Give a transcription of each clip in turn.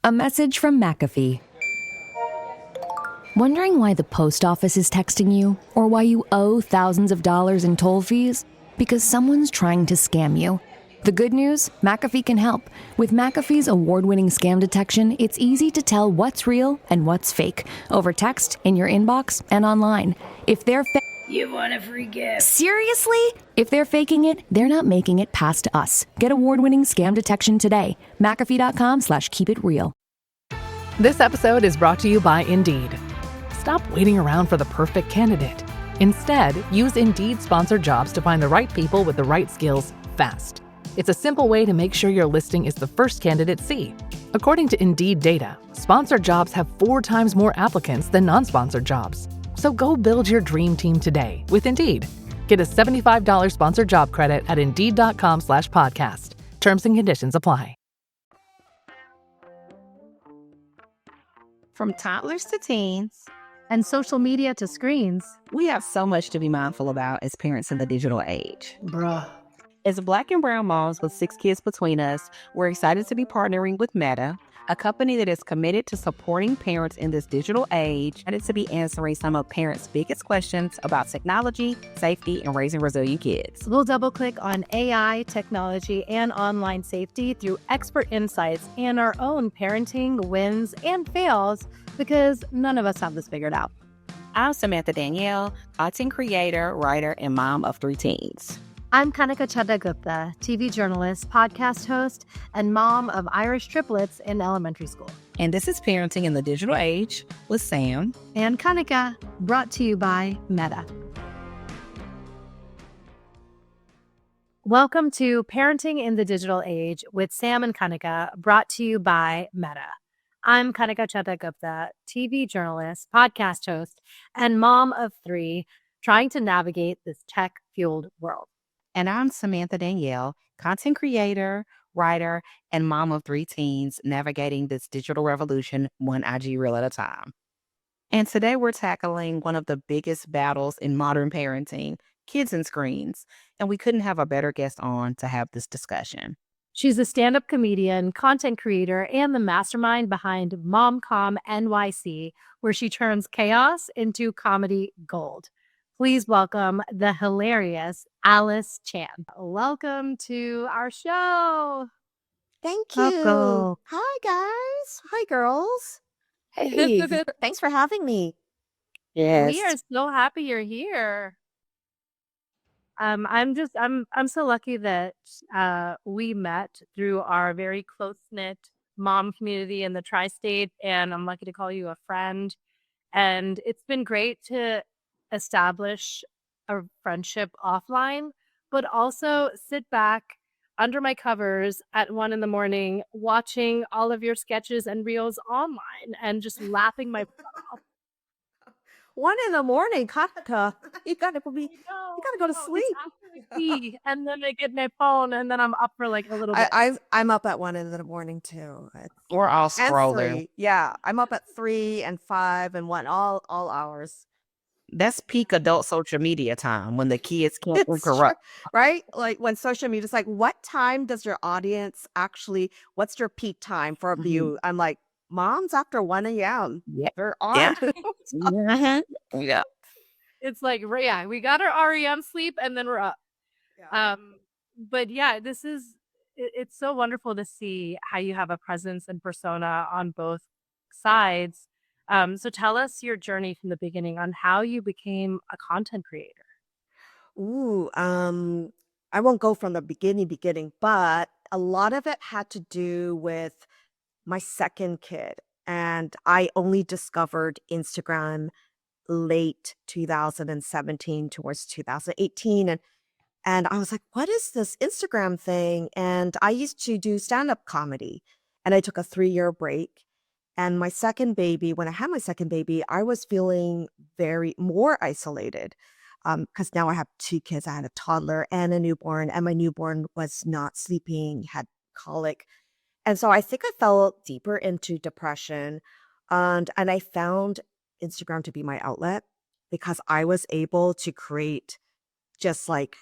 A message from McAfee. Wondering why the post office is texting you or why you owe thousands of dollars in toll fees? Because someone's trying to scam you. The good news? McAfee can help. With McAfee's award-winning scam detection, it's easy to tell what's real and what's fake over text, in your inbox, and online. If they're You want a free gift. Seriously? If they're faking it, they're not making it past us. Get award-winning scam detection today. McAfee.com/keepitreal. This episode is brought to you by Indeed. Stop waiting around for the perfect candidate. Instead, use Indeed sponsored jobs to find the right people with the right skills fast. It's a simple way to make sure your listing is the first candidates see. According to Indeed data, sponsored jobs have 4 times more applicants than non-sponsored jobs. So go build your dream team today with Indeed. Get a $75 sponsored job credit at Indeed.com/podcast. Terms and conditions apply. From toddlers to teens and social media to screens, we have so much to be mindful about as parents in the digital age. Bruh. As Black and brown moms with 6 kids between us, we're excited to be partnering with Meta, a company that is committed to supporting parents in this digital age and to be answering some of parents' biggest questions about technology, safety, and raising resilient kids. we'll double click on AI, technology, and online safety through expert insights and our own parenting wins and fails, because none of us have this figured out. I'm Samantha Danielle, content creator, writer, and mom of 3 teens. I'm Kanika Chandagupta, TV journalist, podcast host, and mom of Irish triplets in elementary school. And this is Parenting in the Digital Age with Sam And Kanika, brought to you by Meta. Welcome to Parenting in the Digital Age with Sam and Kanika, brought to you by Meta. I'm Kanika Chandagupta, TV journalist, podcast host, and mom of 3, trying to navigate this tech-fueled world. And I'm Samantha Danielle, content creator, writer, and mom of 3 teens navigating this digital revolution one IG reel at a time. And today we're tackling one of the biggest battles in modern parenting, kids and screens. And we couldn't have a better guest on to have this discussion. She's a stand-up comedian, content creator, and the mastermind behind MomCom NYC, where she turns chaos into comedy gold. Please welcome the hilarious ALYCE Chan. Welcome to our show. Thank you. Welcome. Hi, guys. Hi, girls. Hey. Thanks for having me. Yes. We are so happy you're here. I'm so lucky that we met through our very close-knit mom community in the tri-state, and I'm lucky to call you a friend. And it's been great to establish a friendship offline, but also sit back under my covers at 1 a.m, watching all of your sketches and reels online and just laughing my butt off. 1 a.m, Kanika. You gotta go to sleep. It's after I pee, and then I get my phone, and then I'm up for like a little bit. I'm up at 1 a.m. too. We're all And scrolling. 3. Yeah, I'm up at 3 and 5 and 1, all hours. That's peak adult social media time when the kids can't It's interrupt. Right? Like when social media is like, what time does your audience actually, what's your peak time for a Mhm. view? I'm like, moms after 1 a.m. Yeah. They're on. Yeah. Mhm. Yeah. It's like, yeah, we got our REM sleep, and then we're up. Yeah. But yeah, it's so wonderful to see how you have a presence and persona on both sides. So tell us your journey from the beginning on how you became a content creator. Ooh, I won't go from the beginning, but a lot of it had to do with my second kid. And I only discovered Instagram late 2017 towards 2018. And I was like, what is this Instagram thing? And I used to do stand-up comedy. And I took a 3-year break. And my second baby, when I had my second baby, I was feeling very more isolated. Because now I have 2 kids. I had a toddler and a newborn, and my newborn was not sleeping, had colic. And so I think I fell deeper into depression. And I found Instagram to be my outlet because I was able to create just like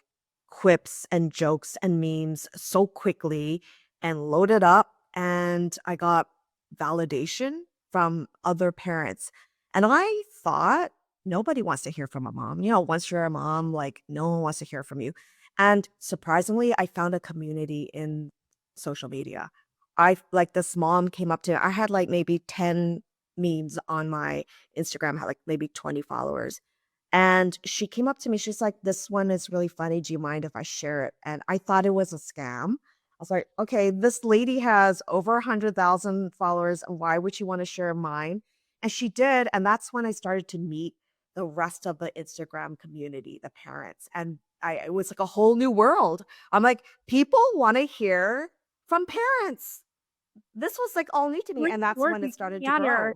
quips and jokes and memes so quickly and load it up. And I got validation from other parents. And I thought nobody wants to hear from a mom. Once you're a mom, like no one wants to hear from you. And surprisingly, I found a community in social media. I like this mom came up to I had like maybe 10 memes on my Instagram, had like maybe 20 followers. And she came up to me. She's like, "This one is really funny. Do you mind if I share it?" And I thought it was a scam. I was like, "Okay, this lady has over 100,000 followers. And why would she want to share mine?" And she did. And that's when I started to meet the rest of the Instagram community, the parents. And it was like a whole new world. I'm like, people want to hear from parents. This was like all new to me. We're And that's when it working started to together. grow.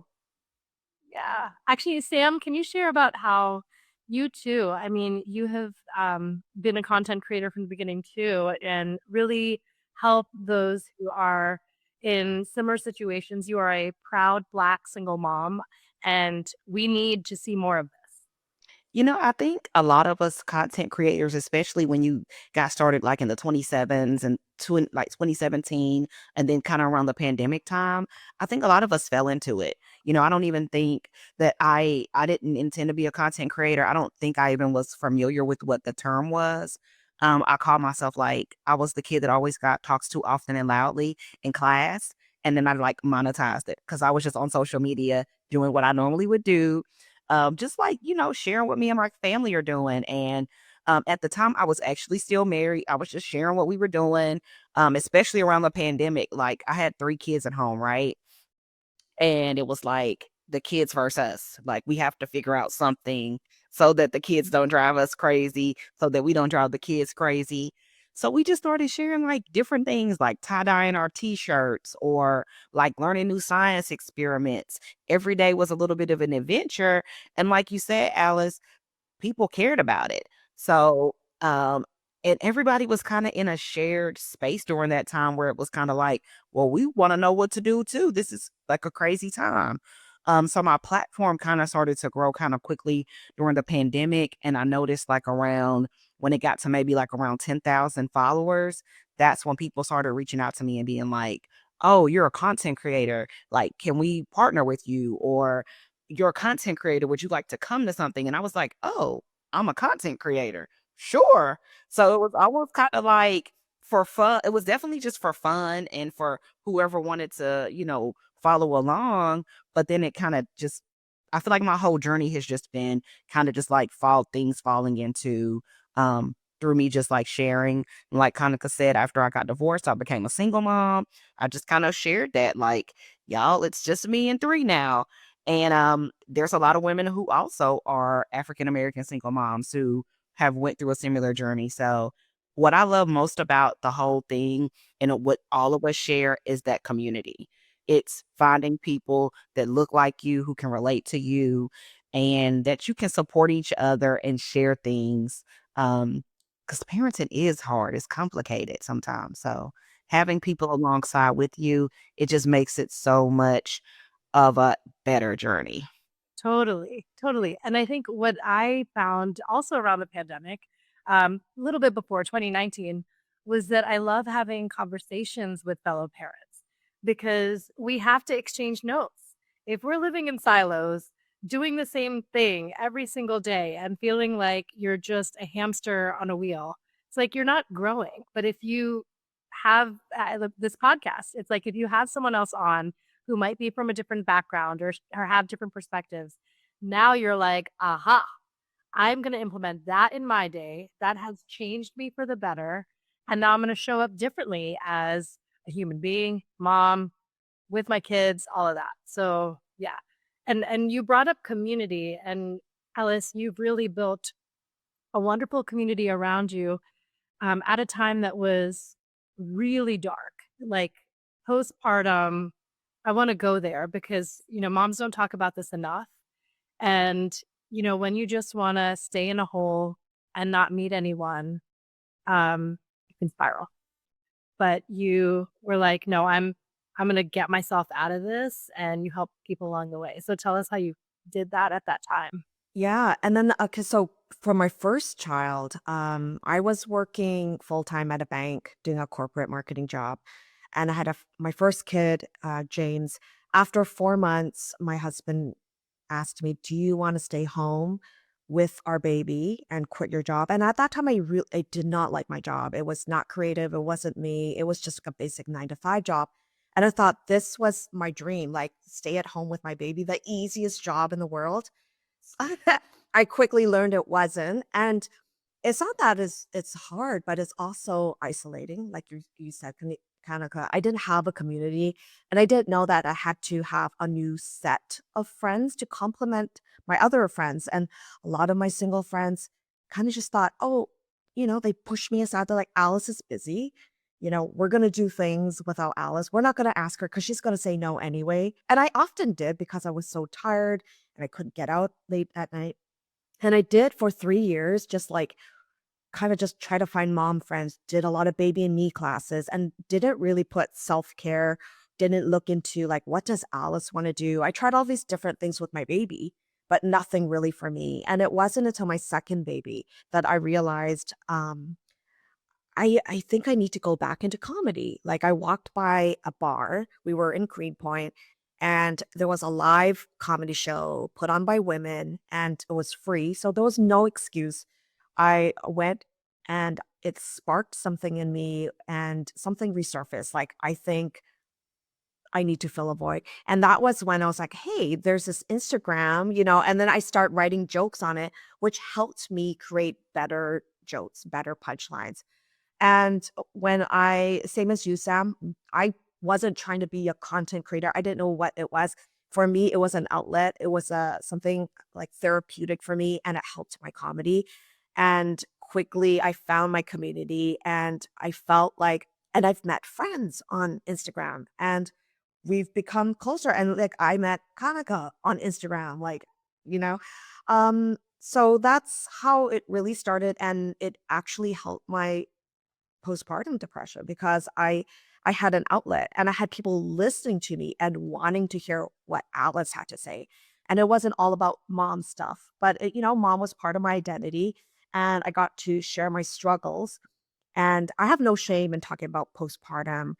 Yeah. Actually, Sam, can you share about how you too, I mean, you have been a content creator from the beginning too, and really help those who are in similar situations. You are a proud Black single mom, and we need to see more of this. I think a lot of us content creators, especially when you got started like in the 27s and like 2017, and then kind of around the pandemic time, I think a lot of us fell into it. I don't even think that I didn't intend to be a content creator. I don't think I even was familiar with what the term was. I call myself like I was the kid that always got talks too often and loudly in class. And then I like monetized it because I was just on social media doing what I normally would do, just like, sharing what me and my family are doing. And at the time, I was actually still married. I was just sharing what we were doing, especially around the pandemic. Like, I had 3 kids at home, right? And it was like the kids versus us. Like, we have to figure out something so that the kids don't drive us crazy, so that we don't drive the kids crazy. So we just started sharing like different things like tie-dyeing our t-shirts or like learning new science experiments. Every day was a little bit of an adventure. And like you said, Alice, people cared about it. So, and everybody was kind of in a shared space during that time where it was kind of like, well, we want to know what to do too. This is like a crazy time. So my platform kind of started to grow kind of quickly during the pandemic. And I noticed like around when it got to maybe like around 10,000 followers, that's when people started reaching out to me and being like, oh, you're a content creator. Like, can we partner with you? Or you're a content creator. Would you like to come to something? And I was like, oh, I'm a content creator. Sure. So it was almost kind of like for fun. It was definitely just for fun and for whoever wanted to, follow along. But then it kind of just, I feel like my whole journey has just been kind of just like things falling into, through me just like sharing. Like Kanika said, after I got divorced, I became a single mom. I just kind of shared that, like, y'all, it's just me and 3 now. And there's a lot of women who also are African American single moms who have went through a similar journey. So what I love most about the whole thing and what all of us share is that community. It's finding people that look like you, who can relate to you, and that you can support each other and share things. Because parenting is hard, it's complicated sometimes. So having people alongside with you, it just makes it so much of a better journey. Totally, totally. And I think what I found also around the pandemic, a little bit before 2019, was that I love having conversations with fellow parents because we have to exchange notes. If we're living in silos, doing the same thing every single day and feeling like you're just a hamster on a wheel, it's like you're not growing. But if you have this podcast, it's like if you have someone else on who might be from a different background or have different perspectives. Now you're like, aha, I'm going to implement that in my day. That has changed me for the better. And now I'm going to show up differently as a human being, mom, with my kids, all of that. So, yeah. And you brought up community, and Alice, you've really built a wonderful community around you at a time that was really dark, like postpartum. I want to go there because, moms don't talk about this enough. And, when you just want to stay in a hole and not meet anyone, you can spiral. But you were like, no, I'm going to get myself out of this. And you help people along the way. So tell us how you did that at that time. Yeah, and then okay, so for my first child, I was working full time at a bank doing a corporate marketing job, and I had my first kid, James. After 4 months, my husband asked me, "Do you want to stay home with our baby and quit your job?" And at that time, I did not like my job. It was not creative. It wasn't me. It was just a basic 9 to 5 job. And I thought this was my dream, like stay at home with my baby, the easiest job in the world. I quickly learned it wasn't. And it's not that it's hard, but it's also isolating, like you said, Kanaka. I didn't have a community, and I didn't know that I had to have a new set of friends to complement my other friends. And a lot of my single friends kind of just thought, oh, they pushed me aside. They're like, Alice is busy. We're gonna do things without Alice. We're not gonna ask her because she's gonna say no anyway. And I often did because I was so tired and I couldn't get out late at night. And I did for 3 years, just like kind of just try to find mom friends, did a lot of baby and me classes, and didn't really put self-care, didn't look into like, what does Alice want to do? I tried all these different things with my baby, but nothing really for me. And it wasn't until my second baby that I realized I think I need to go back into comedy. Like I walked by a bar, we were in Greenpoint, and there was a live comedy show put on by women and it was free. So there was no excuse. I went and it sparked something in me and something resurfaced. Like I think I need to fill a void. And that was when I was like, hey, there's this Instagram, and then I start writing jokes on it, which helped me create better jokes, better punchlines. And same as you, Sam, I wasn't trying to be a content creator. I didn't know what it was. For me, it was an outlet. It was something like therapeutic for me, and it helped my comedy. And quickly, I found my community, and I felt like, and I've met friends on Instagram, and we've become closer. And like, I met Kanaka on Instagram, like, you know. So that's how it really started, and it actually helped my postpartum depression because I had an outlet and I had people listening to me and wanting to hear what Alice had to say. And it wasn't all about mom stuff, but mom was part of my identity and I got to share my struggles. And I have no shame in talking about postpartum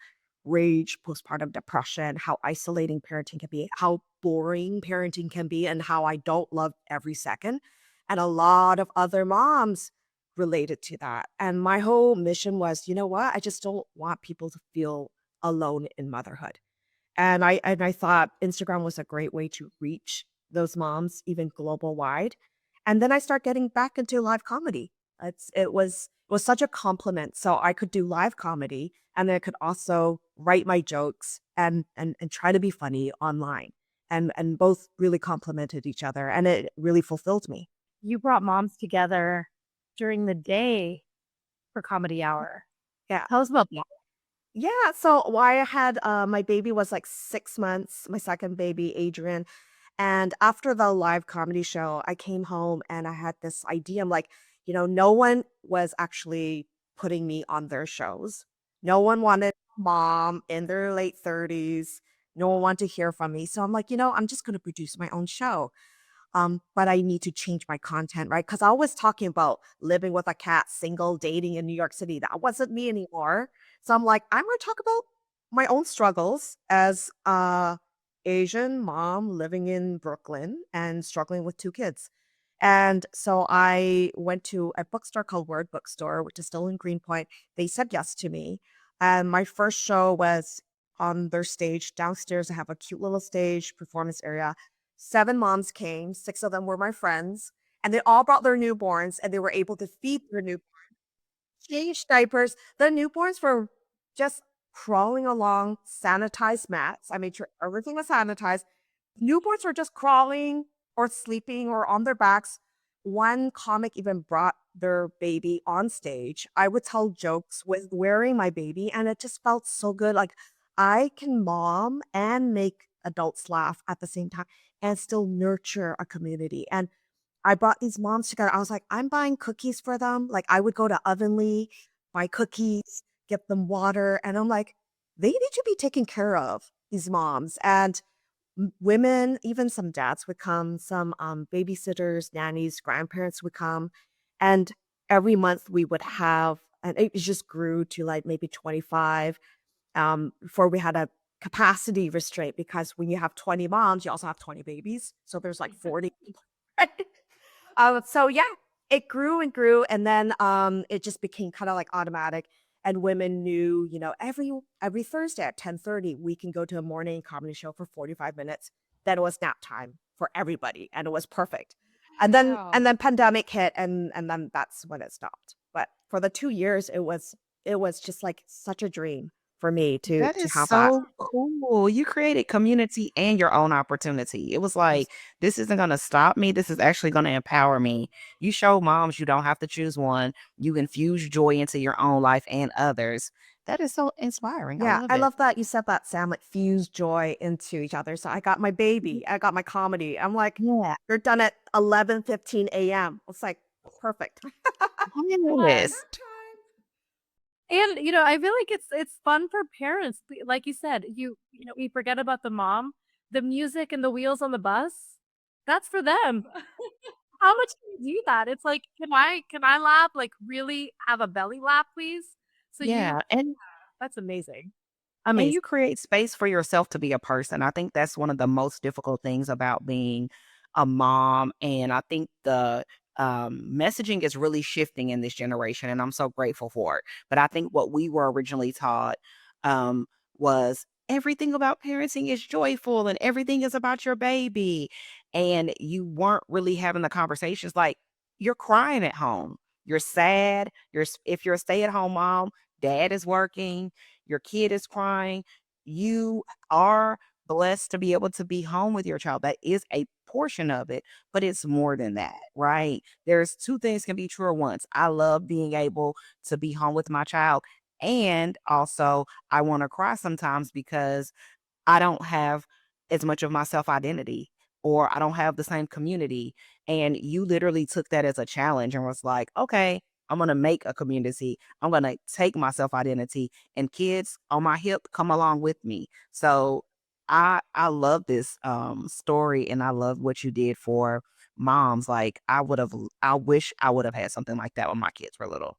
rage, postpartum depression, how isolating parenting can be, how boring parenting can be, and how I don't love every second. And a lot of other moms related to that. And my whole mission was, you know what? I just don't want people to feel alone in motherhood. And I thought Instagram was a great way to reach those moms, even global wide. And then I start getting back into live comedy. It was such a compliment. So I could do live comedy and then I could also write my jokes and try to be funny online. And both really complemented each other. And it really fulfilled me. You brought moms together during the day for comedy hour. Yeah. Tell us about that. Yeah, so I had my baby was like 6 months, my second baby, Adrian. And after the live comedy show, I came home and I had this idea. I'm like, no one was actually putting me on their shows. No one wanted mom in their late 30s. No one wanted to hear from me. So I'm like, I'm just going to produce my own show. But I need to change my content, right? Because I was talking about living with a cat, single, dating in New York City. That wasn't me anymore. So I'm like, I'm going to talk about my own struggles as a Asian mom living in Brooklyn and struggling with 2 kids. And so I went to a bookstore called Word Bookstore, which is still in Greenpoint. They said yes to me. And my first show was on their stage downstairs. I have a cute little stage performance area. 7 moms came, 6 of them were my friends, and they all brought their newborns and they were able to feed their new change diapers. The newborns were just crawling along sanitized mats. I made sure everything was sanitized. Newborns were just crawling or sleeping or on their backs. One comic even brought their baby on stage. I would tell jokes with wearing my baby, and it just felt so good. Like I can mom and make adults laugh at the same time and still nurture a community. And I brought these moms together. I was like, I'm buying cookies for them. Like I would go to Ovenly, buy cookies, get them water. And I'm like, they need to be taken care of, these moms. And women, even some dads would come, some babysitters, nannies, grandparents would come. And every month we would have, and it just grew to like maybe 25 before we had a capacity restraint because when you have 20 moms, you also have 20 babies. So there's like 40 people. Right? So yeah, it grew and grew, and then it just became kind of like automatic. And women knew, every Thursday at 10:30, we can go to a morning comedy show for 45 minutes. Then it was nap time for everybody, and it was perfect. And then Wow. and then pandemic hit, and then that's when it stopped. But for the 2 years, it was just like such a dream for me to That is have that. so cool. You created community and your own opportunity. It was like, this isn't going to stop me. This is actually going to empower me. You show moms you don't have to choose one. You infuse joy into your own life and others. That is so inspiring. I Yeah, love I it. love that you said that, Sam, like fuse joy into each other. So I got my baby, I got my comedy. I'm like, Yeah. you're done at 11:15 a.m. It's like perfect. Yes. Yes. And I feel like it's fun for parents. Like you said, we forget about the mom, the music and the wheels on the bus. That's for them. How much can you do that? It's like, can I laugh? Like really have a belly laugh, please? So Yeah. that's amazing. And Amazing. you create space for yourself to be a person. I think that's one of the most difficult things about being a mom. And I think the messaging is really shifting in this generation, and I'm so grateful for it. But I think what we were originally taught was everything about parenting is joyful and everything is about your baby. And you weren't really having the conversations like you're crying at home. You're sad. If you're a stay at home mom, dad is working, your kid is crying, you are blessed to be able to be home with your child. That is a portion of it, but it's more than that, right? There's two things can be true at once. I love being able to be home with my child. And also, I want to cry sometimes because I don't have as much of my self identity or I don't have the same community. And you literally took that as a challenge and was like, okay, I'm going to make a community. I'm going to take my self identity and kids on my hip come along with me. So I love this story and I love what you did for moms. Like I wish I would have had something like that when my kids were little.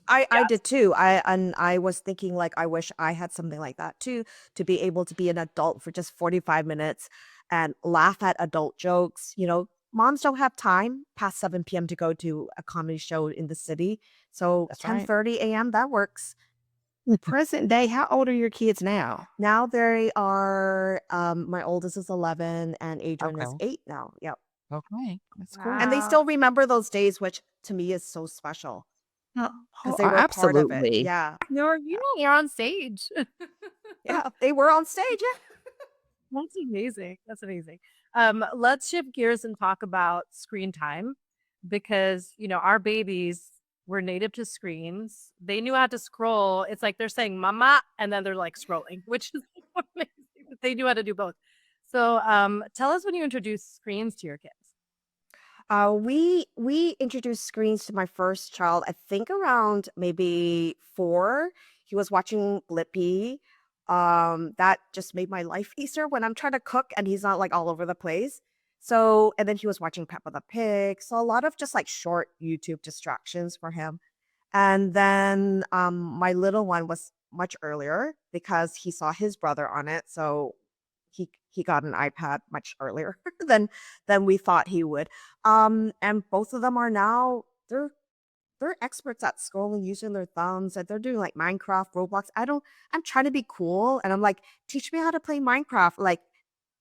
I did too. I was thinking like I wish I had something like that too, to be able to be an adult for just 45 minutes and laugh at adult jokes. Moms don't have time past 7 p.m. to go to a comedy show in the city. So That's right. 10:30 a.m. that works. Present day, how old are your kids now? Now they are my oldest is 11 and Adrian is Okay. 8 now. Yep. Okay. That's cool. And they Wow. still remember those days, which to me is so special because Oh, they were part of it. absolutely. Yeah. You're on stage. Yeah. They were on stage. Yeah. That's amazing. That's amazing. Let's shift gears and talk about screen time because, our babies were native to screens. They knew how to scroll. It's like they're saying mama and then they're like scrolling, which is amazing. They knew how to do both. So, tell us when you introduce screens to your kids. We introduced screens to my first child, I think around maybe 4. He was watching Blippi. That just made my life easier when I'm trying to cook and he's not like all over the place. So, and then he was watching Peppa the Pig. So a lot of just like short YouTube distractions for him. And then my little one was much earlier because he saw his brother on it. So he got an iPad much earlier than we thought he would. And both of them are now they're experts at scrolling using their thumbs and they're doing like Minecraft, Roblox. I'm trying to be cool and I'm like, teach me how to play Minecraft. Like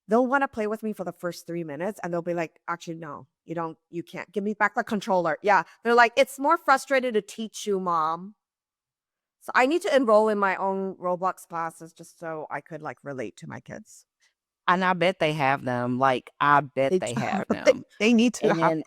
they'll want to play with me for the first 3 minutes and they'll be like, actually, no, you can't give me back the controller. Yeah. They're like, it's more frustrated to teach you, mom. So I need to enroll in my own Roblox classes just so I could like relate to my kids. And I bet they have them. Like, I bet They they do. have they, them. they need to have. And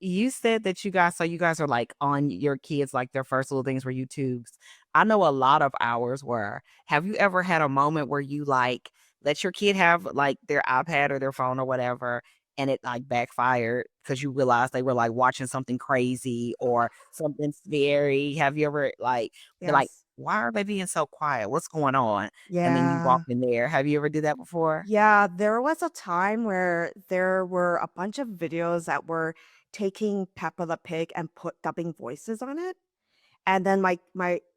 you said that you guys are like on your kids, like their first little things were YouTubes. I know a lot of ours were. Have you ever had a moment where you like let your kid have like their iPad or their phone or whatever, and it like backfired because you realized they were like watching something crazy or something scary? Have you ever like they're like, Yes. why are they being so quiet? What's going on? And then you walk Yeah. in there. Have you ever did that before? Yeah, there was a time where there were a bunch of videos that were taking Peppa the Pig and dubbing voices on it. And then my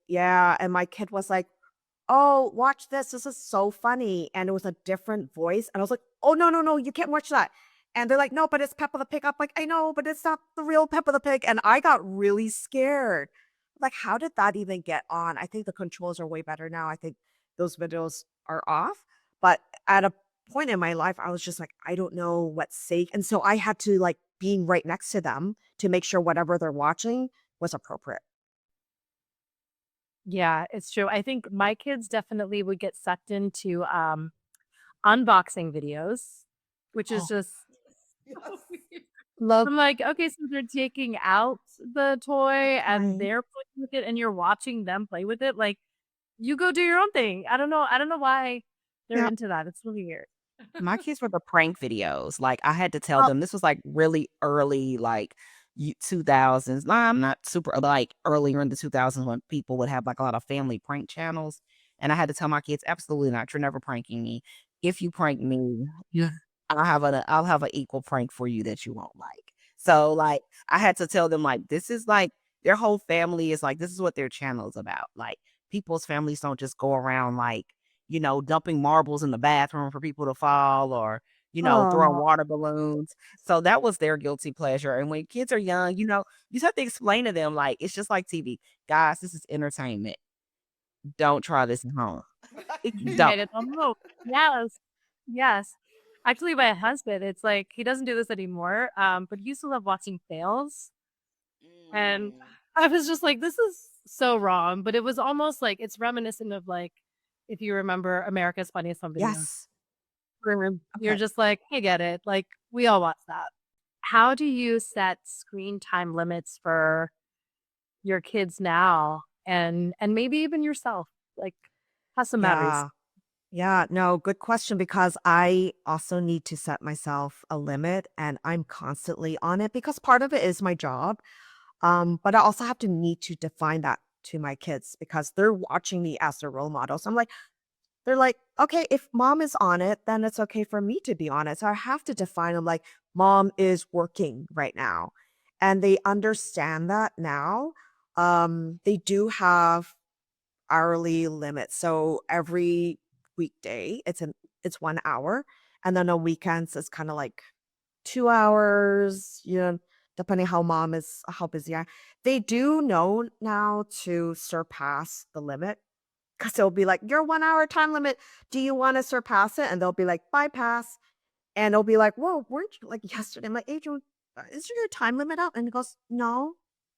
yeah, and my kid was like, "Oh, watch this. This is so funny." And it was a different voice. And I was like, "Oh, no, no, no, you can't watch that." And they're like, "No, but it's Peppa the Pig." I'm like, "I know, but it's not the real Peppa the Pig." And I got really scared. Like, how did that even get on? I think the controls are way better now. I think those videos are off. But at a point in my life, I was just like, I don't know what's safe. And so I had to like being right next to them to make sure whatever they're watching was appropriate. Yeah, it's true. I think my kids definitely would get sucked into unboxing videos, which is Oh, just yes. Love I'm like, okay, so they're taking out the toy and Right. they're playing with it and you're watching them play with it. Like, you go do your own thing. I don't know why they're yeah. into that. It's really weird. My kids were the prank videos. Like, I had to tell Oh, them this was, like, really early, like, 2000s. Nah, I'm not super like, earlier in the 2000s when people would have, like, a lot of family prank channels, and I had to tell my kids, "Absolutely not. You're never pranking me. If you prank me, yeah, I'll have an equal prank for you that you won't like." So, like, I had to tell them, like, this is, like their whole family is, like this is what their channel is about. Like, people's families don't just go around, like, dumping marbles in the bathroom for people to fall or, throwing oh, water balloons. So that was their guilty pleasure. And when kids are young, you just have to explain to them, like, it's just like TV. Guys, this is entertainment. Don't try this at home. Don't. Right at the moment. Yes. Yes. Actually, my husband, it's like he doesn't do this anymore. But he used to love watching fails. And Mm. I was just like, this is so wrong. But it was almost like it's reminiscent of like if you remember America's Funniest Home Videos. yes. Where you're Okay. just like, I get it. Like we all watch that. How do you set screen time limits for your kids now and maybe even yourself? Like, have some boundaries. Yeah. Yeah, no, good question because I also need to set myself a limit and I'm constantly on it because part of it is my job. But I also have to need to define that to my kids because they're watching me as their role model. So I'm like, they're like, okay, if mom is on it, then it's okay for me to be on it. So I have to define them like, mom is working right now. And they understand that now. They do have hourly limit. So every weekday, it's 1 hour, and then on weekends it's kind of like 2 hours. Depending how busy I. They do know now to surpass the limit because they'll be like, "Your 1 hour time limit. Do you want to surpass it?" And they'll be like, "Bypass." And they'll be like, "Whoa, weren't you like yesterday?" I'm like, "Adrian, is your time limit up?" And he goes, "No,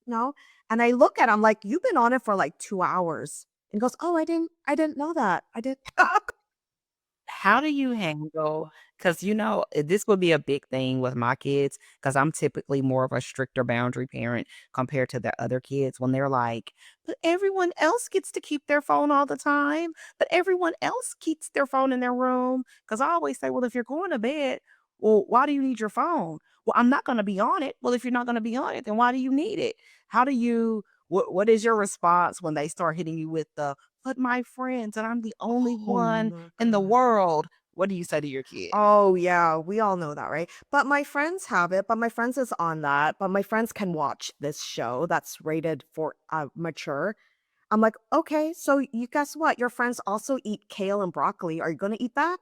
no." And I look at him like, "You've been on it for like 2 hours." And he goes, "Oh, I didn't know that. I did." How do you handle? Because this would be a big thing with my kids. Because 'cause I'm typically more of a stricter boundary parent compared to the other kids when they're like, "But everyone else gets to keep their phone all the time, but everyone else keeps their phone in their room." Because I always say, "Well, if you're going to bed, well, why do you need your phone?" "Well, I'm not gonna be on it." "Well, if you're not gonna be on it, then why do you need it?" How do you what is your response when they start hitting you with the, "But my friends, and I'm the only Oh one my in the god. world." What do you say to your kid? Oh yeah, we all know that, right? But my friends have it, but my friends is on that, but my friends can watch this show that's rated for mature. I'm like, "Okay, so you guess what? Your friends also eat kale and broccoli. Are you going to eat that?"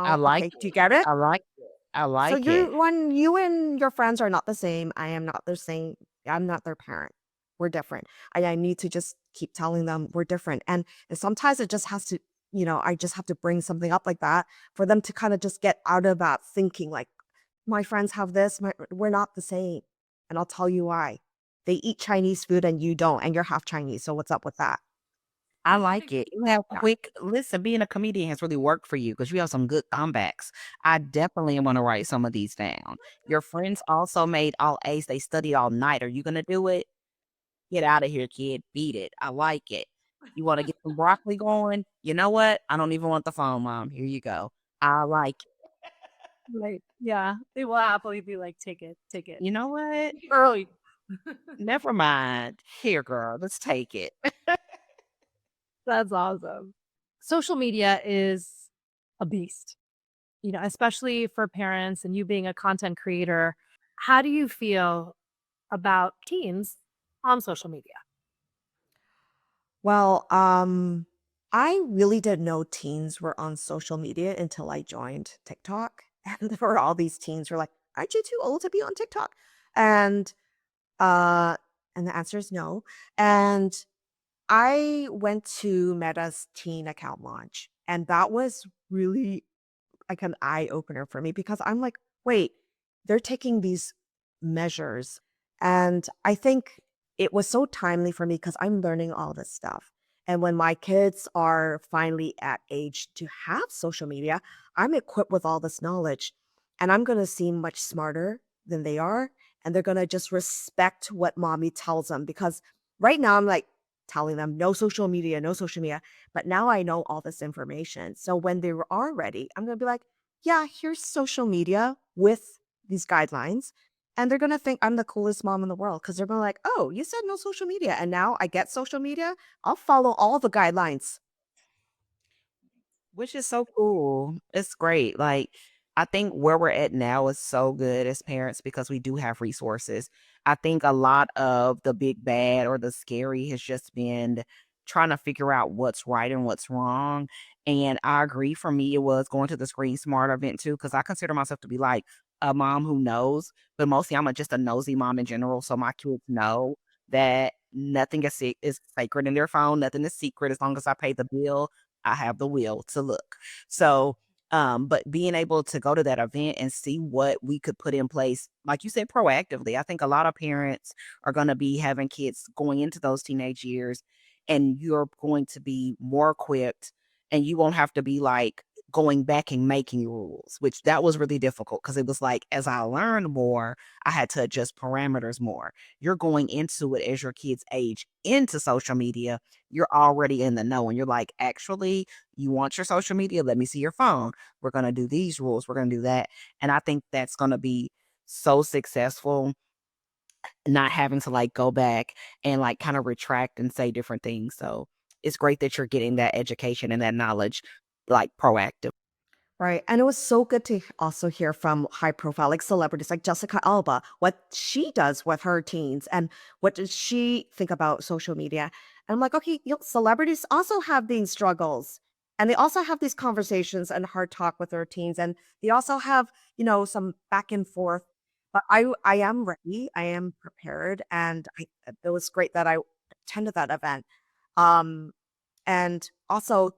I "No." like "Okay, do you it. get it?" I like it. I So like it. you when you and your friends are not the same, I am not the same. I'm not their parent. We're different. I need to just keep telling them we're different. And sometimes it just has to, I just have to bring something up like that for them to kind of just get out of that thinking like my friends have this, we're not the same. And I'll tell you why. They eat Chinese food and you don't, and you're half Chinese. So what's up with that? I like it. You have Yeah. quick listen, being a comedian has really worked for you because you have some good comebacks. I definitely wanna write some of these down. Your friends also made all A's, they studied all night. Are you gonna do it? Get out of here, kid. Beat it. I like it. You wanna get some broccoli going? You know what? I don't even want the phone, mom. Here you go. I like it. Right. Yeah. They will happily be like, take it, take it. You know what? Early. Never mind. Here, girl, let's take it. That's awesome. Social media is a beast, especially for parents and you being a content creator. How do you feel about teens on social media? Well, I really didn't know teens were on social media until I joined TikTok. And there were all these teens who were like, aren't you too old to be on TikTok? And uh and the answer is no. And I went to Meta's teen account launch, and that was really like an eye opener for me because I'm like, wait, they're taking these measures. And I think it was so timely for me because I'm learning all this stuff. And when my kids are finally at age to have social media, I'm equipped with all this knowledge and I'm going to seem much smarter than they are. And they're going to just respect what mommy tells them because right now I'm like telling them no social media, no social media. But now I know all this information. So when they are ready, I'm going to be like, yeah, here's social media with these guidelines. And they're going to think I'm the coolest mom in the world because they're going to like, oh, you said no social media. And now I get social media. I'll follow all the guidelines. Which is so cool. It's great. Like, I think where we're at now is so good as parents because we do have resources. I think a lot of the big bad or the scary has just been trying to figure out what's right and what's wrong. And I agree for me, it was going to the Screen Smart event too, because I consider myself to be like a mom who knows, but mostly just a nosy mom in general. So my kids know that nothing is sacred in their phone, nothing is secret as long as I pay the bill. I have the will to look. So, but being able to go to that event and see what we could put in place, like you said, proactively, I think a lot of parents are going to be having kids going into those teenage years, and you're going to be more equipped, and you won't have to be like going back and making rules, which that was really difficult because it was like as I learned more, I had to adjust parameters more. You're going into it as your kids age into social media, you're already in the know and you're like, actually, you want your social media? Let me see your phone. We're going to do these rules. We're going to do that. And I think that's going to be so successful, not having to like go back and like kind of retract and say different things. So it's great that you're getting that education and that knowledge like proactive. Right. And it was so good to also hear from high profile like celebrities like Jessica Alba, what she does with her teens and what does she think about social media. And I'm like, okay, celebrities also have these struggles and they also have these conversations and hard talk with their teens. And they also have, some back and forth. But I am ready. I am prepared. And it was great that I attended that event. Um, and also,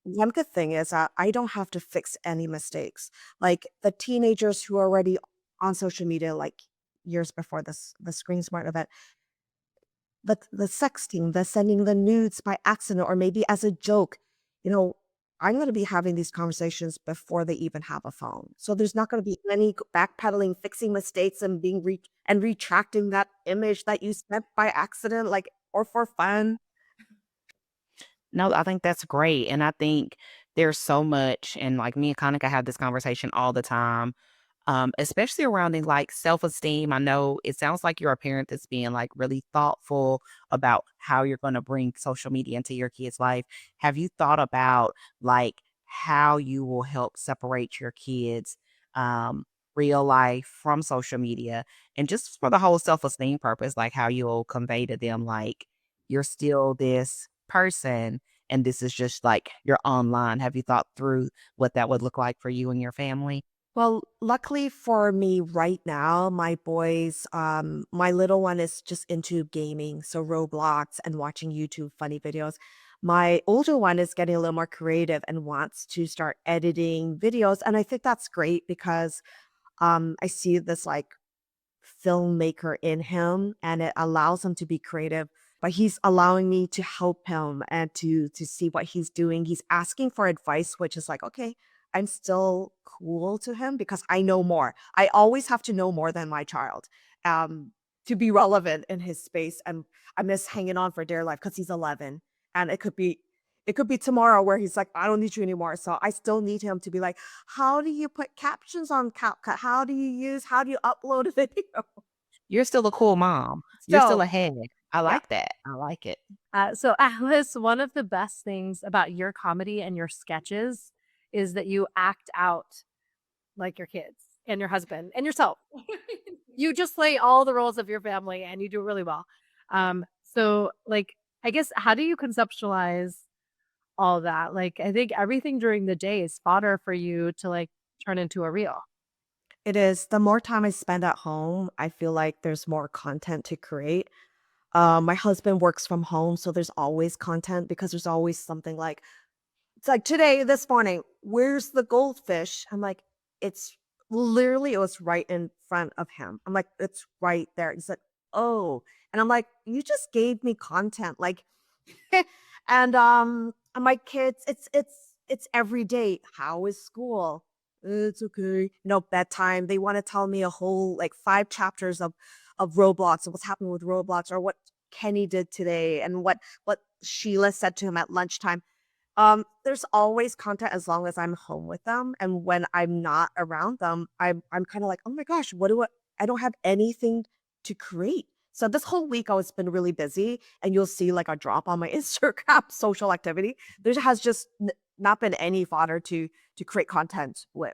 one good thing is that I don't have to fix any mistakes. Like the teenagers who are already on social media, like years before the Screen Smart event, the sexting, the sending the nudes by accident or maybe as a joke, you know, I'm going to be having these conversations before they even have a phone. So there's not going to be any backpedaling, fixing mistakes and and retracting that image that you sent by accident, like or for fun. No, I think that's great. And I think there's so much, and like me and Kanika have this conversation all the time, especially around things like self-esteem. I know it sounds like you're a parent that's being like really thoughtful about how you're going to bring social media into your kid's life. Have you thought about like how you will help separate your kids' um, real life from social media, and just for the whole self-esteem purpose, like how you'll convey to them like you're still this person and this is just like you're online. Have you thought through what that would look like for you and your family? Well, luckily for me right now, my little one is just into gaming, so Roblox and watching YouTube funny videos. My older one is getting a little more creative and wants to start editing videos. And I think that's great because I see this like filmmaker in him and it allows him to be creative, but he's allowing me to help him and to see what he's doing. He's asking for advice, which is like, okay, I'm still cool to him because I know more. I always have to know more than my child um to be relevant in his space. And I'm just hanging on for dear life because he's 11 and it could be tomorrow where he's like, I don't need you anymore. So I still need him to be like, how do you put captions on CapCut? How do you upload a video? You're still a cool mom. You're still So, ahead. I yeah. like that. I like it. So, Alice, one of the best things about your comedy and your sketches is that you act out like your kids and your husband and yourself. You just play all the roles of your family and you do it really well. So, like, I guess, how do you conceptualize all that. Like, I think everything during the day is fodder for you to like turn into a reel. It is. The more time I spend at home, I feel like there's more content to create. My husband works from home, so there's always content because there's always something like, it's like today, this morning, where's the goldfish? I'm like, it's literally, it was right in front of him. I'm like, it's right there. He's like, oh. And I'm like, you just gave me content. Like, and my kids, it's every day. How is school? It's okay. Bedtime. They want to tell me a whole like 5 chapters of Roblox and what's happening with Roblox or what Kenny did today and what Sheila said to him at lunchtime. There's always content as long as I'm home with them, and when I'm not around them, I'm kind of like, oh my gosh, what do I don't have anything to create. So this whole week I was been really busy, and you'll see like a drop on my Instagram social activity. There has just not been any fodder to create content with.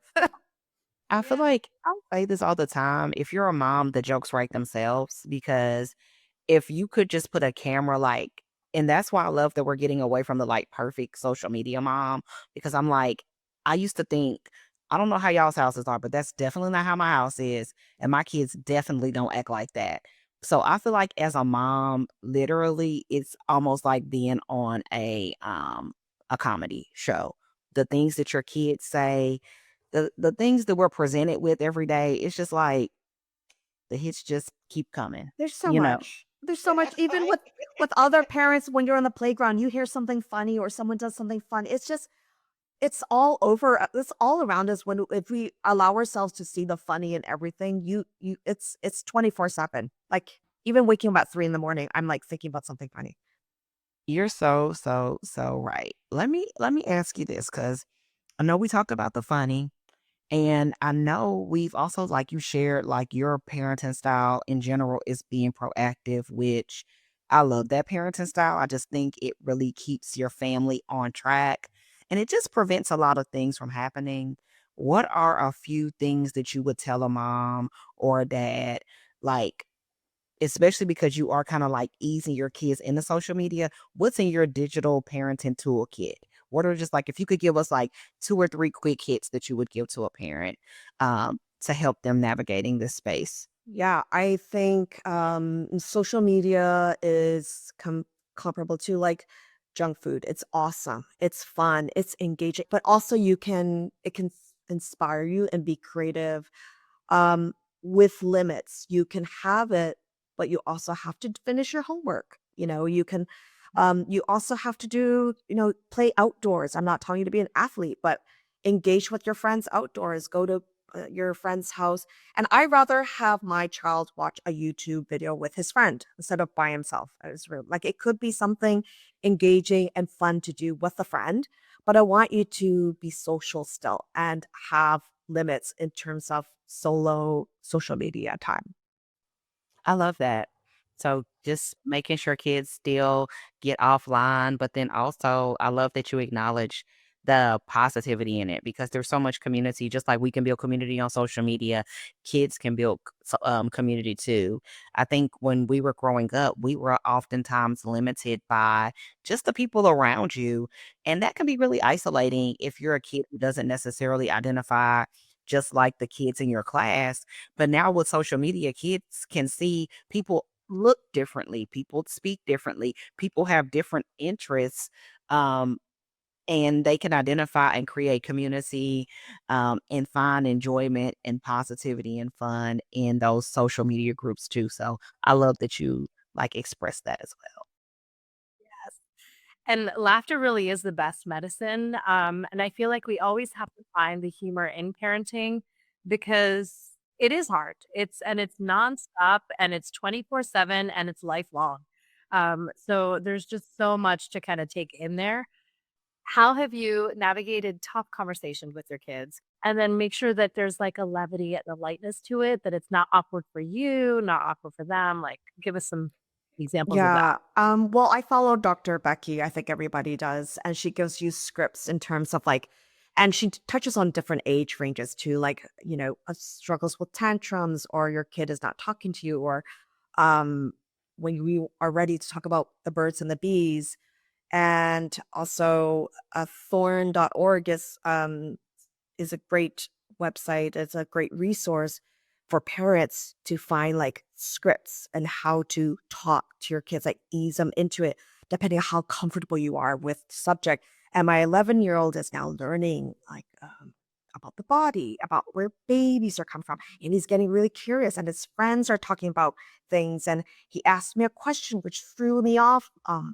I feel like I say this all the time. If you're a mom, the jokes write themselves because if you could just put a camera like and that's why I love that we're getting away from the like perfect social media mom because I'm like, I used to think, I don't know how y'all's houses are, but that's definitely not how my house is. And my kids definitely don't act like that. So I feel like as a mom, literally it's almost like being on a comedy show. The things that your kids say, the things that we're presented with every day, it's just like the hits just keep coming, There's so you know. much. There's so much. Even with other parents, when you're on the playground, you hear something funny or someone does something fun. It's all over. It's all around us. When if we allow ourselves to see the funny in everything, it's 24/7. Like even waking up at 3 in the morning, I'm like thinking about something funny. You're so, so, so right. Let me ask you this, because I know we talked about the funny, and I know we've also like you shared like your parenting style in general is being proactive, which I love that parenting style. I just think it really keeps your family on track and it just prevents a lot of things from happening. What are a few things that you would tell a mom or a dad like especially because you are kinda, like, easing your kids into social media, what's in your digital parenting toolkit? What are just like if you could give us, like, 2 or 3 quick hits that you would give to a parent, to help them navigating this space? Yeah, I think social media is comparable to like junk food. It's awesome. It's fun. It's engaging, but also it can inspire you and be creative um, with limits. You can have it, but you also have to finish your homework. You also have to play outdoors. I'm not telling you to be an athlete, but engage with your friends outdoors. Go to your friend's house. And I rather have my child watch a YouTube video with his friend instead of by himself at his room. Like it could be something engaging and fun to do with a friend, but I want you to be social still and have limits in terms of solo social media time. I love that. So just making sure kids still get offline, but then also I love that you acknowledge the positivity in it because there's so much community. Just like we can build community on social media, kids can build community too. I think when we were growing up, we were oftentimes limited by just the people around you. And that can be really isolating if you're a kid who doesn't necessarily identify just like the kids in your class but now with social media, kids can see people look differently, people speak differently, people have different interests, um, and they can identify and create community and find enjoyment and positivity and fun in those social media groups too. So I love that you like express that as well. And laughter really is the best medicine. And I feel like we always have to find the humor in parenting because it is hard. It's nonstop and it's 24/7 and it's lifelong. So there's just so much to kind of take in there. How have you navigated tough conversations with your kids? And then make sure that there's like a levity and a lightness to it, that it's not awkward for you, not awkward for them. Like, give us some examples of that. Yeah. Well, I follow Dr. Becky. I think everybody does. And she gives you scripts in terms of like, and she touches on different age ranges too, like, struggles with tantrums or your kid is not talking to you, or um, when we are ready to talk about the birds and the bees, And also, thorn.org is a great website. It's a great resource for parents to find like scripts and how to talk to your kids, like ease them into it, depending on how comfortable you are with the subject. And my 11-year-old is now learning like about the body, about where babies are coming from. And he's getting really curious. And his friends are talking about things. And he asked me a question which threw me off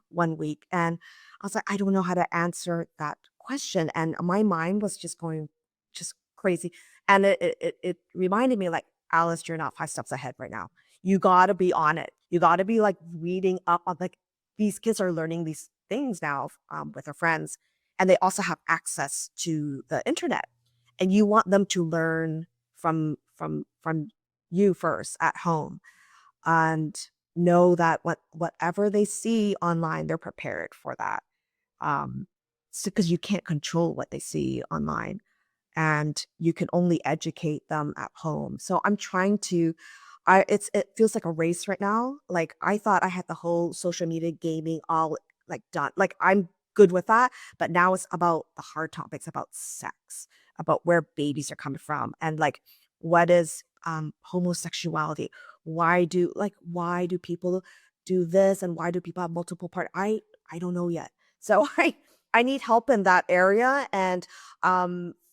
one week. And I was like, I don't know how to answer that question. And my mind was just going just crazy. And it reminded me like, Alice, you're not 5 steps ahead right now. You gotta be on it. You gotta be like reading up on like these kids are learning these things now with their friends, and they also have access to the internet. And you want them to learn from you first at home and know that whatever they see online, they're prepared for that. So because you can't control what they see online and you can only educate them at home. So I'm trying to it feels like a race right now. Like I thought I had the whole social media gaming all like done. Like I'm good with that, but now it's about the hard topics about sex, about where babies are coming from and like what is homosexuality? Why do people do this and why do people have multiple part? I don't know yet. So I need help in that area and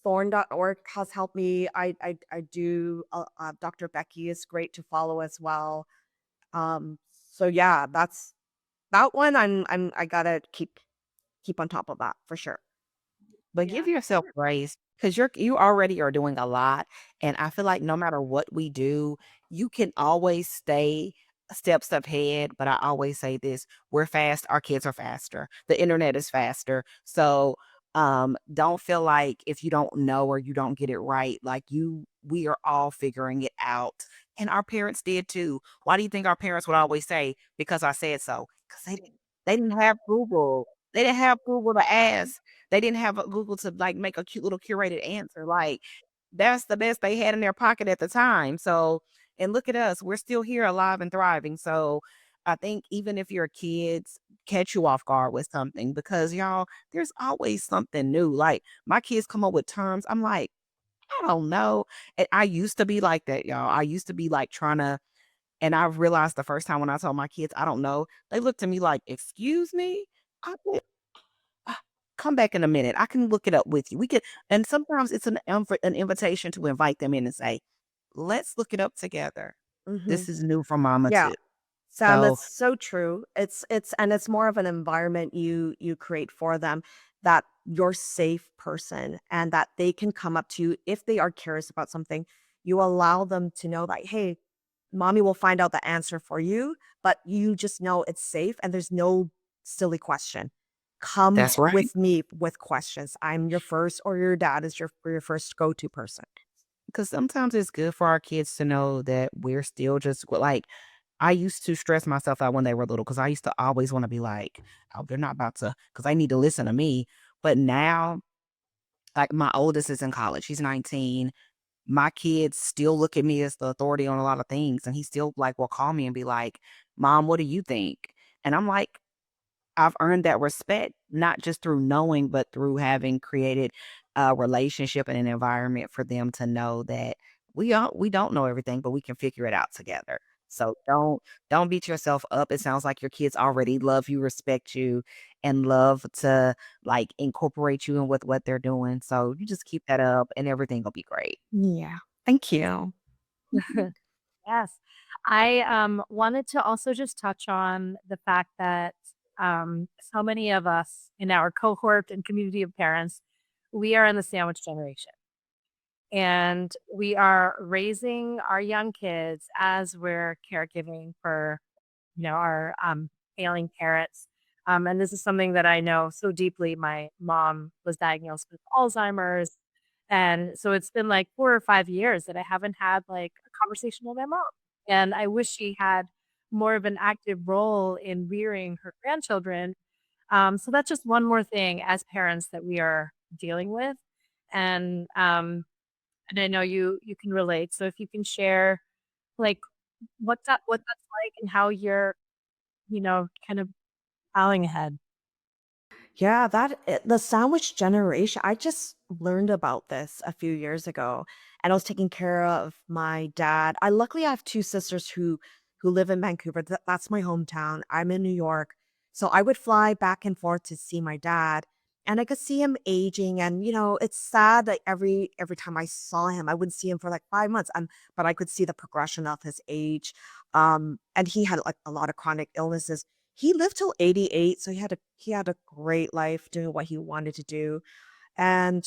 thorn.org has helped me. I do Dr. Becky is great to follow as well. Um so yeah, that's that one I gotta keep on top of that for sure. But Yeah. give yourself grace because you already are doing a lot. And I feel like no matter what we do, you can always stay steps ahead. But I always say this, we're fast, our kids are faster. The internet is faster. So don't feel like if you don't know or you don't get it right, like we are all figuring it out. And our parents did too. Why do you think our parents would always say, because I said so? Because they didn't have Google. They didn't have Google to ask. They didn't have a Google to, like, make a cute little curated answer, like, that's the best they had in their pocket at the time, so and look at us, we're still here alive and thriving, so I think even if your kids catch you off guard with something because, y'all, there's always something new, like, my kids come up with terms, I'm like, "I don't know," and I used to be like that, y'all, I used to be, like, trying to and I realized the first time when I told my kids, "I don't know," they looked at me like, "Excuse me?" I "Ah, come back in a minute. I can look it up with you. We could." And sometimes it's an invitation to invite them in and say, "Let's look it up together. Hmm. This is new for mama Yeah. too." Sam, So it's so true. It's more of an environment you create for them that you're safe person and that they can come up to you if they are curious about something. You allow them to know that, hey, mommy will find out the answer for you, but you just know it's safe and there's no silly question. Come that's right. with me with questions. I'm your first or your dad is your first go-to person. Because sometimes it's good for our kids to know that we're still just like I used to stress myself out when they were little because I used to always want to be like, oh, they're not about to, because they need to listen to me. But now, like my oldest is in college. He's 19. My kids still look at me as the authority on a lot of things, and he still, like, will call me and be like, "Mom, what do you think?" And I'm like, I've earned that respect, not just through knowing, but through having created a relationship and an environment for them to know that we don't know everything, but we can figure it out together. So don't beat yourself up. It sounds like your kids already love you, respect you, and love to like incorporate you in with what they're doing. So you just keep that up and everything will be great. Yeah. Thank you. Yes. I wanted to also just touch on the fact that so many of us in our cohort and community of parents, we are in the sandwich generation. And we are raising our young kids as we're caregiving for, our ailing parents. And this is something that I know so deeply. My mom was diagnosed with Alzheimer's. And so it's been like 4 or 5 years that I haven't had like a conversation with my mom. And I wish she had more of an active role in rearing her grandchildren. So that's just one more thing as parents that we are dealing with. And and I know you can relate. So if you can share like what that's like and how you're, kind of plowing ahead. Yeah, the sandwich generation, I just learned about this a few years ago, and I was taking care of my dad. I luckily I have two sisters who live in Vancouver. That's my hometown. I'm in New York. So I would fly back and forth to see my dad, and I could see him aging, and it's sad that every time I saw him, I wouldn't see him for like 5 months, but I could see the progression of his age. And he had like a lot of chronic illnesses. He lived till 88, so he had a great life doing what he wanted to do, and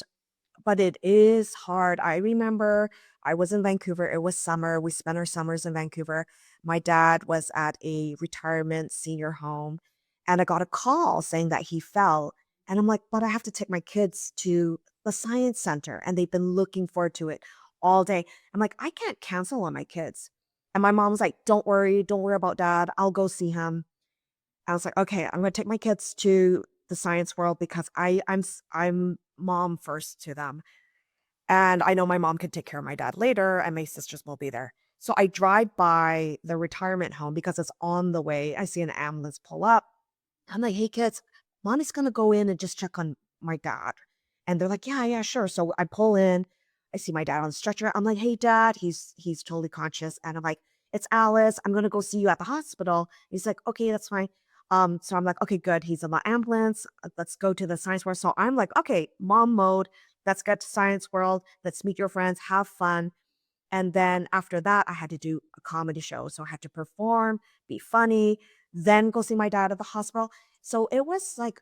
but it is hard. I remember I was in Vancouver, it was summer, we spent our summers in Vancouver. My dad was at a retirement senior home, and I got a call saying that he fell, and I'm like, "But I have to take my kids to the science center, and they've been looking forward to it all day." I'm like, "I can't cancel on my kids." And my mom was like, don't worry about dad, I'll go see him." I was like, "Okay, I'm gonna take my kids to the science world because I'm mom first to them. And I know my mom can take care of my dad later and my sisters will be there." So I drive by the retirement home because it's on the way. I see an ambulance pull up. I'm like, "Hey kids, mommy's gonna go in and just check on my dad." And they're like, "Yeah, yeah, sure." So I pull in, I see my dad on the stretcher. I'm like, "Hey dad," he's totally conscious. And I'm like, "It's Alice. I'm gonna go see you at the hospital." He's like, "Okay, that's fine." So I'm like, "Okay, good." He's in the ambulance. Let's go to the science world. So I'm like, "Okay, mom mode. Let's get to science world. Let's meet your friends, have fun." And then after that, I had to do a comedy show. So I had to perform, be funny, then go see my dad at the hospital. So it was like,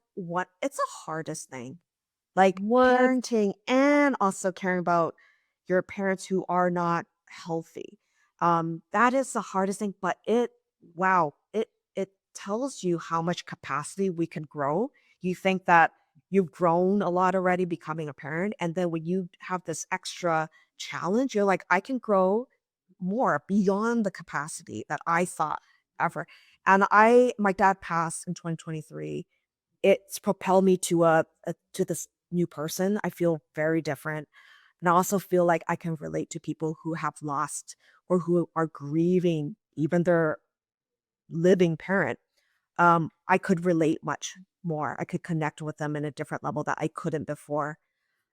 it's the hardest thing, like What? parenting and also caring about your parents who are not healthy. That is the hardest thing, but wow, it tells you how much capacity we can grow. You think that you've grown a lot already becoming a parent, and then when you have this extra challenge, you're like, I can grow more beyond the capacity that I thought ever. And my dad passed in 2023. It's propelled me to this new person. I feel very different. And I also feel like I can relate to people who have lost or who are grieving even their living parent. I could relate much more. I could connect with them in a different level that I couldn't before.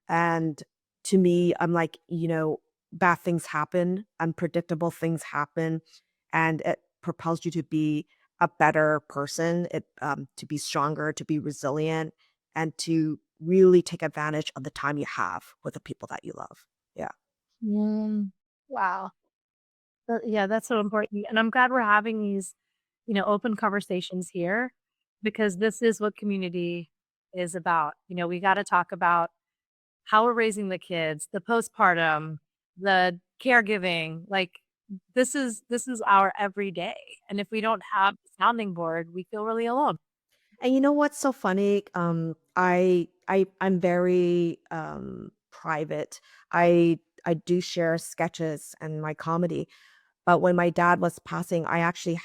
And to me, I'm like, bad things happen, unpredictable things happen, and it propels you to be a better person, to be stronger, to be resilient, and to really take advantage of the time you have with the people that you love. Yeah. Mm, wow. Yeah, that's so important. And I'm glad we're having these, open conversations here because this is what community is about. We got to talk about how we're raising the kids, the postpartum, the caregiving. Like this is our everyday. And if we don't have a sounding board, we feel really alone. And you know what's so funny? I'm very private. I do share sketches and my comedy, but when my dad was passing, I actually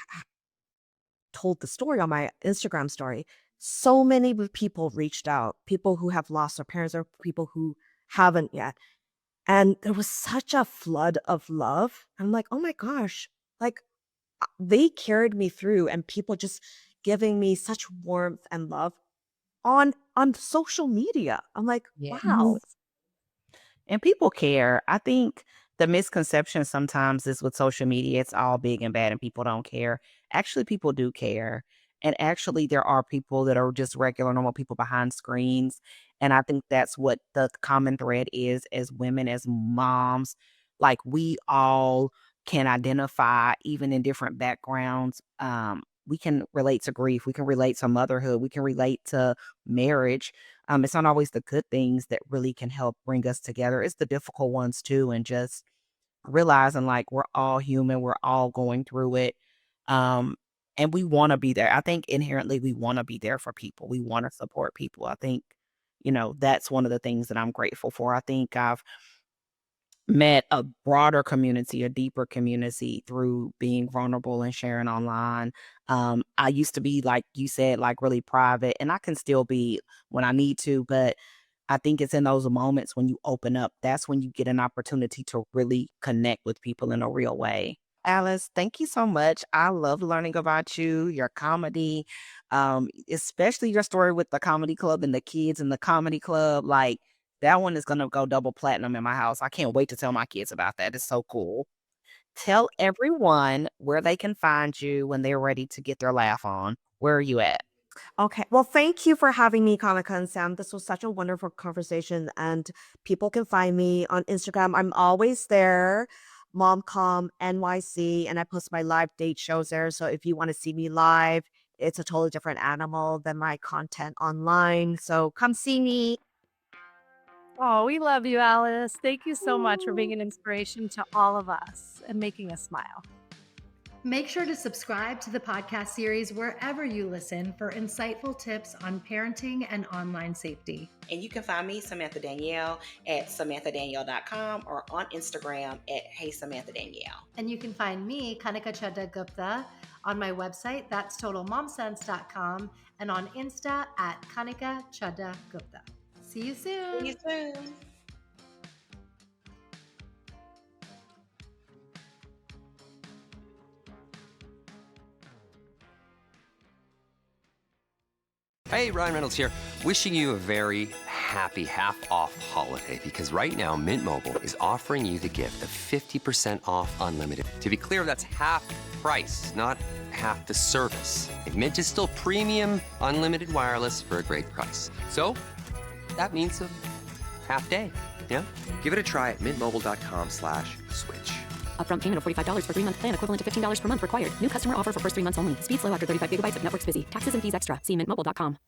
told the story on my Instagram story. So many people reached out, people who have lost their parents or people who haven't yet. And there was such a flood of love. I'm like, oh my gosh, like they carried me through and people just giving me such warmth and love on social media. I'm like, wow. Yes. And people care. I think the misconception sometimes is with social media, it's all big and bad and people don't care. Actually, people do care. And actually, there are people that are just regular, normal people behind screens. And I think that's what the common thread is as women, as moms. Like, we all can identify, even in different backgrounds. We can relate to grief. We can relate to motherhood. We can relate to marriage. It's not always the good things that really can help bring us together. It's the difficult ones too, and just realizing like we're all human, we're all going through it. Um, and we want to be there. I think inherently we want to be there for people. We want to support people. I think, that's one of the things that I'm grateful for. I think I've met a broader community, a deeper community through being vulnerable and sharing online. I used to be, like you said, like really private, and I can still be when I need to, but I think it's in those moments when you open up, that's when you get an opportunity to really connect with people in a real way. Alice, thank you so much. I love learning about you, your comedy, especially your story with the comedy club and the kids in the comedy club. Like, that one is going to go double platinum in my house. I can't wait to tell my kids about that. It's so cool. Tell everyone where they can find you when they're ready to get their laugh on. Where are you at? Okay. Well, thank you for having me, Kanika and Sam. This was such a wonderful conversation, and people can find me on Instagram. I'm always there, MomCom NYC, and I post my live date shows there. So if you want to see me live, it's a totally different animal than my content online. So come see me. Oh, we love you, Alice. Thank you so much for being an inspiration to all of us and making us smile. Make sure to subscribe to the podcast series wherever you listen for insightful tips on parenting and online safety. And you can find me, Samantha Danielle, at samanthadanielle.com or on Instagram at Hey Samantha Danielle. And you can find me, Kanika Chadda Gupta, on my website, that's totalmomsense.com, and on Insta at Kanika Chadda Gupta. See you soon. See you soon. Hey, Ryan Reynolds here, wishing you a very happy half-off holiday because right now Mint Mobile is offering you the gift of 50% off unlimited. To be clear, that's half price, not half the service. And Mint is still premium unlimited wireless for a great price. So that means a half day, yeah? Give it a try at mintmobile.com/switch. Upfront payment of $45 for 3-month plan, equivalent to $15 per month required. New customer offer for first 3 months only. Speeds slow after 35 gigabytes if network's busy. Taxes and fees extra. See mintmobile.com.